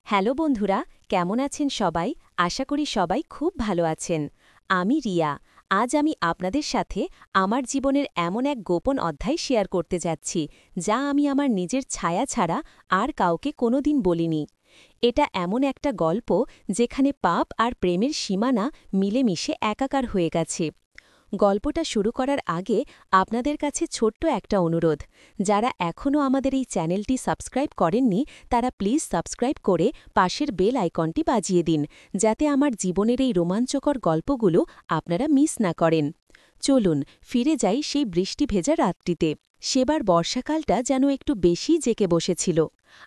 Hello বন্ধুরা, কেমন আছেন সবাই? আশা করি সবাই খুব ভালো আছেন। আমি রিয়া। আজ আমি আপনাদের সাথে আমার জীবনের এমন এক গোপন অধ্যায় শেয়ার করতে যাচ্ছি, যা আমি আমার নিজের ছায়া ছাড়া আর কাউকে কোনোদিন বলিনি। এটা এমন একটা গল্প যেখানে পাপ আর প্রেমের সীমানা মিলেমিশে একাকার হয়ে গেছে। গল্পটা শুরু করার আগে আপনাদের কাছে ছোট্ট একটা অনুরোধ। যারা এখনও আমাদের এই চ্যানেলটি সাবস্ক্রাইব করেননি, তারা প্লিজ সাবস্ক্রাইব করে পাশের বেল আইকনটি বাজিয়ে দিন, যাতে আমার জীবনের এই রোমাঞ্চকর গল্পগুলো আপনারা মিস না করেন। চলুন ফিরে যাই সেই বৃষ্টি ভেজা রাতটিতে। সেবার বর্ষাকালটা যেন একটু বেশিই জেঁকে বসেছিল।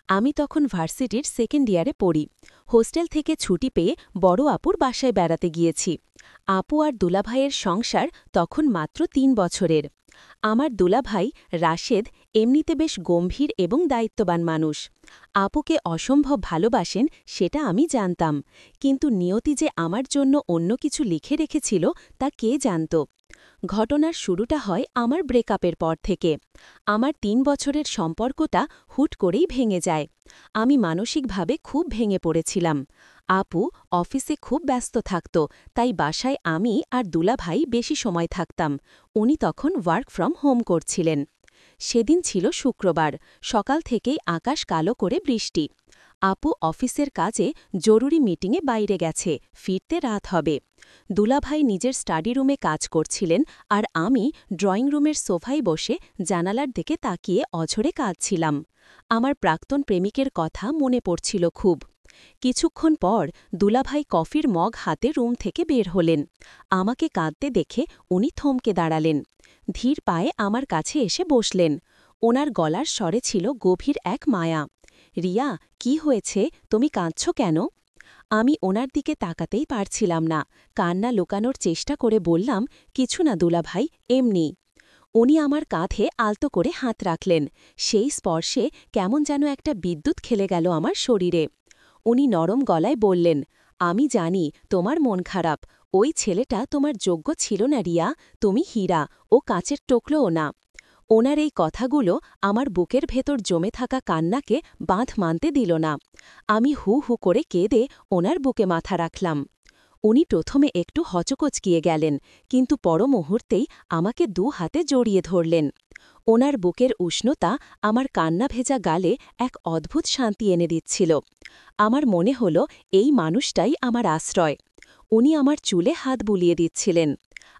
আমি তখন ভার্সিটির সেকেন্ড ইয়ারে পড়ি। হোস্টেল থেকে ছুটি পেয়ে বড় আপুর বাসায় বেড়াতে গিয়েছি। আপু আর দুলাভাইয়ের সংসার তখন মাত্র ৩ বছরের। আমার দুলাভাই রাশেদ এমনিতে বেশ গম্ভীর এবং দায়িত্ববান মানুষ। আপুকে অসম্ভব ভালোবাসেন সেটা আমি জানতাম, কিন্তু নিয়তি যে আমার জন্য অন্য কিছু লিখে রেখেছিল তা কে জানত। ঘটনার শুরুটা হয় আমার ব্রেকআপের পর থেকে। আমার ৩ বছরের সম্পর্কটা হুট করেই ভেঙে যায়। আমি মানসিকভাবে খুব ভেঙে পড়েছিলাম। আপু অফিসে খুব ব্যস্ত থাকত, তাই বাসায় আমি আর দুলাভাই বেশি সময় থাকতাম। উনি তখন ওয়ার্ক ফ্রম হোম করছিলেন। সেদিন ছিল শুক্রবার, সকাল থেকেই আকাশ কালো করে বৃষ্টি। আপু অফিসের কাজে জরুরি মিটিংয়ে বাইরে গেছে, ফিরতে রাত হবে। দুলাভাই নিজের স্টাডি রুমে কাজ করছিলেন, আর আমি ড্রয়িং রুমের সোফায় বসে জানালার দিকে তাকিয়ে অঝরে কাঁদছিলাম। আমার প্রাক্তন প্রেমিকের কথা মনে পড়ছিল খুব। কিছুক্ষণ পর দুলাভাই কফির মগ হাতে রুম থেকে বের হলেন। আমাকে কাঁদতে দেখে উনি থমকে দাঁড়ালেন। ধীর পায়ে আমার কাছে এসে বসলেন। ওনার গলার স্বরে ছিল গভীর এক মায়া। রিয়া, কি হয়েছে? তুমি কাঁদছ কেন? আমি ওনার দিকে তাকাতেই পারছিলাম না। কান্না লুকানোর চেষ্টা করে বললাম, কিছু না দুলাভাই, এমনি। উনি আমার কাঁধে আলতো করে হাত রাখলেন। সেই স্পর্শে কেমন যেন একটা বিদ্যুৎ খেলে গেল আমার শরীরে। উনি নরম গলায় বললেন, আমি জানি তোমার মন খারাপ। ওই ছেলেটা তোমার যোগ্য ছিল না রিয়া, তুমি হীরা, ও কাঁচের টুকরোও না। ওনার এই কথাগুলো আমার বুকের ভেতর জমে থাকা কান্নাকে বাঁধ মানতে দিল না। আমি হু হু করে কেঁদে ওনার বুকে মাথা রাখলাম। উনি প্রথমে একটু হচকচকিয়ে গেলেন, কিন্তু পর মুহূর্তেই আমাকে ২ হাতে জড়িয়ে ধরলেন। ওনার বুকের উষ্ণতা আমার কান্না ভেজা গালে এক অদ্ভুত শান্তি এনে দিচ্ছিল। আমার মনে হল এই মানুষটাই আমার আশ্রয়। উনি আমার চুলে হাত বুলিয়ে দিচ্ছিলেন।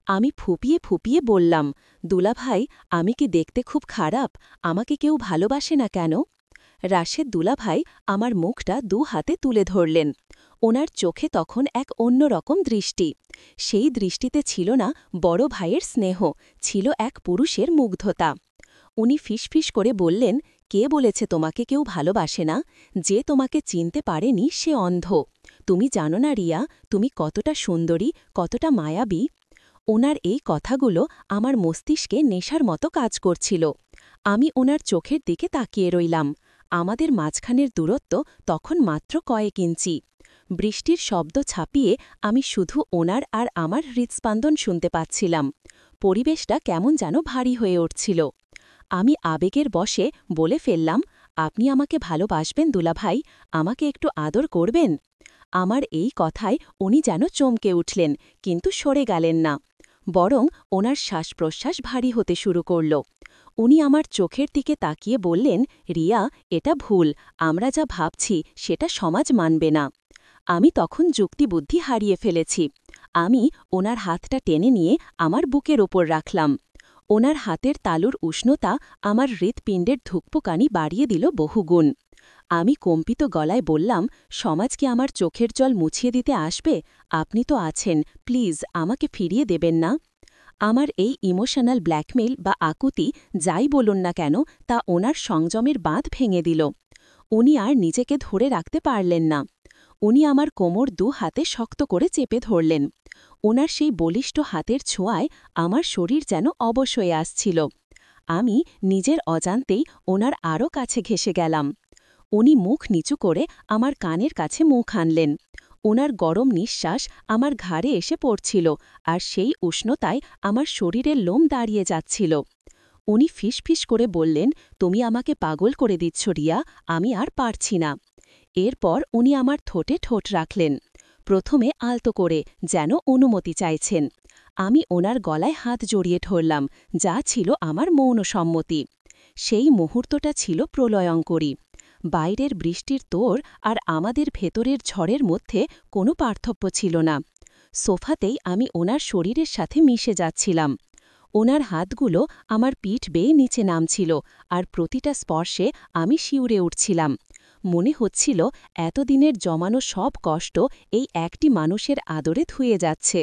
আমি ফুপিয়ে ফুপিয়ে বললাম, দুলাভাই, আমি কি দেখতে খুব খারাপ? আমাকে কেউ ভালোবাসে না কেন? রাশেদ দুলাভাই আমার মুখটা ২ হাতে তুলে ধরলেন। ওনার চোখে তখন এক অন্যরকম দৃষ্টি। সেই দৃষ্টিতে ছিল না বড় ভাইয়ের স্নেহ, ছিল এক পুরুষের মুগ্ধতা। উনি ফিসফিস করে বললেন, কে বলেছে তোমাকে কেউ ভালোবাসে না? যে তোমাকে চিনতে পারেনি সে অন্ধ। তুমি জানো না রিয়া, তুমি কতটা সুন্দরী, কতটা মায়াবী। ওনার এই কথাগুলো আমার মস্তিষ্কে নেশার মতো কাজ করছিল। আমি ওনার চোখের দিকে তাকিয়ে রইলাম। আমাদের মাঝখানের দূরত্ব তখন মাত্র কয়েক ইঞ্চি। বৃষ্টির শব্দ ছাপিয়ে আমি শুধু ওনার আর আমার হৃৎস্পন্দন শুনতে পাচ্ছিলাম। পরিবেশটা কেমন যেন ভারী হয়ে উঠছিল। আমি আবেগের বশে বলে ফেললাম, আপনি আমাকে ভালোবাসবেন দুলাভাই, আমাকে একটু আদর করবেন? আমার এই কথায় উনি যেন চমকে উঠলেন, কিন্তু সরে গেলেন না। বরং ওনার শ্বাস-প্রশ্বাস ভারী হতে শুরু করল। উনি আমার চোখের দিকে তাকিয়ে বললেন, রিয়া, এটা ভুল, আমরা যা ভাবছি সেটা সমাজ মানবে না। আমি তখন যুক্তিবুদ্ধি হারিয়ে ফেলেছি। আমি ওনার হাতটা টেনে নিয়ে আমার বুকের ওপর রাখলাম। ওনার হাতের তালুর উষ্ণতা আমার হৃৎপিণ্ডের ধুকপুকানি বাড়িয়ে দিল বহুগুণ। আমি কম্পিত গলায় বললাম, সমাজ কি আমার চোখের জল মুছিয়ে দিতে আসবে? আপনি তো আছেন, প্লিজ আমাকে ফিরিয়ে দেবেন না। আমার এই ইমোশনাল ব্ল্যাকমেইল বা আকুতি যাই বলুন না কেন, তা ওনার সংযমের বাঁধ ভেঙে দিল। উনি আর নিজেকে ধরে রাখতে পারলেন না। উনি আমার কোমর ২ হাতে শক্ত করে চেপে ধরলেন। ওনার সেই বলিষ্ঠ হাতের ছোঁয়ায় আমার শরীর যেন অবশ হয়ে আসছিল। আমি নিজের অজান্তেই ওনার আরও কাছে ঘেঁষে গেলাম। উনি মুখ নিচু করে আমার কানের কাছে মুখ আনলেন। ওনার গরম নিঃশ্বাস আমার ঘাড়ে এসে পড়ছিল, আর সেই উষ্ণতায় আমার শরীরের লোম দাঁড়িয়ে যাচ্ছিল। উনি ফিসফিস করে বললেন, তুমি আমাকে পাগল করে দিচ্ছ রিয়া, আমি আর পারছি না। এরপর উনি আমার ঠোঁটে ঠোঁট রাখলেন। প্রথমে আলতো করে, যেন অনুমতি চাইছেন। আমি ওনার গলায় হাত জড়িয়ে ধরলাম, যা ছিল আমার মৌন সম্মতি। সেই মুহূর্তটা ছিল প্রলয়ঙ্করী। বাইরের বৃষ্টির তোড় আর আমাদের ভেতরের ঝড়ের মধ্যে কোনো পার্থক্য ছিল না। সোফাতেই আমি ওনার শরীরের সাথে মিশে যাচ্ছিলাম। ওনার হাতগুলো আমার পিঠ বেয়ে নিচে নামছিল, আর প্রতিটা স্পর্শে আমি শিউরে উঠছিলাম। মনে হচ্ছিল এতদিনের জমানো সব কষ্ট এই একটি মানুষের আদরে ধুয়ে যাচ্ছে।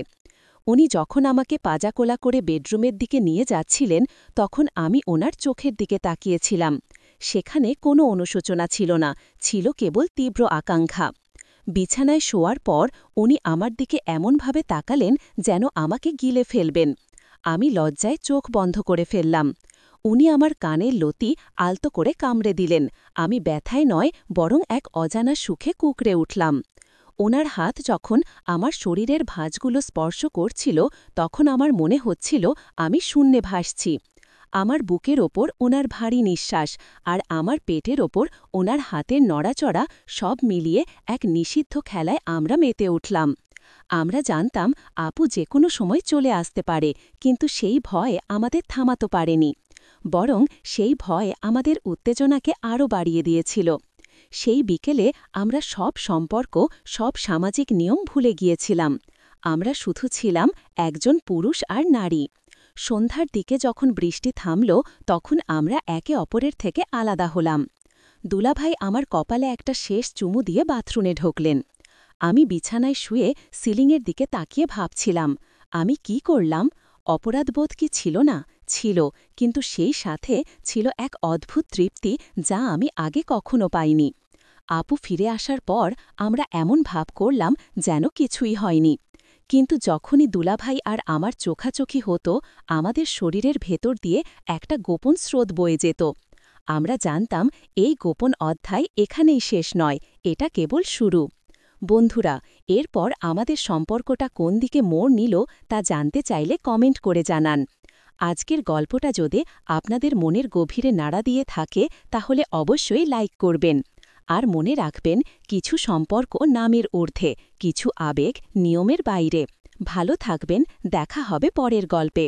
উনি যখন আমাকে পাজাকোলা করে বেডরুমের দিকে নিয়ে যাচ্ছিলেন, তখন আমি ওনার চোখের দিকে তাকিয়েছিলাম। সেখানে কোনো অনুশোচনা ছিল না, ছিল কেবল তীব্র আকাঙ্ক্ষা। বিছানায় শোয়ার পর উনি আমার দিকে এমনভাবে তাকালেন যেন আমাকে গিলে ফেলবেন। আমি লজ্জায় চোখ বন্ধ করে ফেললাম। উনি আমার কানের লতি আলতো করে কামড়ে দিলেন। আমি ব্যথায় নয়, বরং এক অজানা সুখে কুঁকড়ে উঠলাম। ওনার হাত যখন আমার শরীরের ভাঁজগুলো স্পর্শ করছিল, তখন আমার মনে হচ্ছিল আমি শূন্যে ভাসছি। আমার বুকের ওপর ওনার ভারী নিঃশ্বাস, আর আমার পেটের ওপর ওনার হাতের নড়াচড়া, সব মিলিয়ে এক নিষিদ্ধ খেলায় আমরা মেতে উঠলাম। আমরা জানতাম আপু যে কোনো সময় চলে আসতে পারে, কিন্তু সেই ভয় আমাদের থামাতে পারেনি। বরং সেই ভয় আমাদের উত্তেজনাকে আরও বাড়িয়ে দিয়েছিল। সেই বিকেলে আমরা সব সম্পর্ক, সব সামাজিক নিয়ম ভুলে গিয়েছিলাম। আমরা শুধু ছিলাম একজন পুরুষ আর নারী। সন্ধ্যার দিকে যখন বৃষ্টি থামল, তখন আমরা একে অপরের থেকে আলাদা হলাম। দুলাভাই আমার কপালে একটা শেষ চুমু দিয়ে বাথরুমে ঢুকলেন। আমি বিছানায় শুয়ে সিলিংয়ের দিকে তাকিয়ে ভাবছিলাম, আমি কি করলাম? অপরাধবোধ কি ছিল না? ছিল, কিন্তু সেই সাথে ছিল এক অদ্ভুত তৃপ্তি, যা আমি আগে কখনো পাইনি। আপু ফিরে আসার পর আমরা এমন ভাব করলাম যেন কিছুই হয়নি। কিন্তু যখনই দুলাভাই আর আমার চোখাচোখি হতো, আমাদের শরীরের ভেতর দিয়ে একটা গোপন স্রোত বয়ে যেত। আমরা জানতাম এই গোপন অধ্যায় এখানেই শেষ নয়, এটা কেবল শুরু। বন্ধুরা, এরপর আমাদের সম্পর্কটা কোন দিকে মোড় নিল তা জানতে চাইলে কমেন্ট করে জানান। আজকের গল্পটা যদি আপনাদের মনের গভীরে নাড়া দিয়ে থাকে, তাহলে অবশ্যই লাইক করবেন। আর মনে রাখবেন, কিছু সম্পর্ক নামের ঊর্ধ্বে, কিছু আবেগ নিয়মের বাইরে। ভালো থাকবেন, দেখা হবে পরের গল্পে।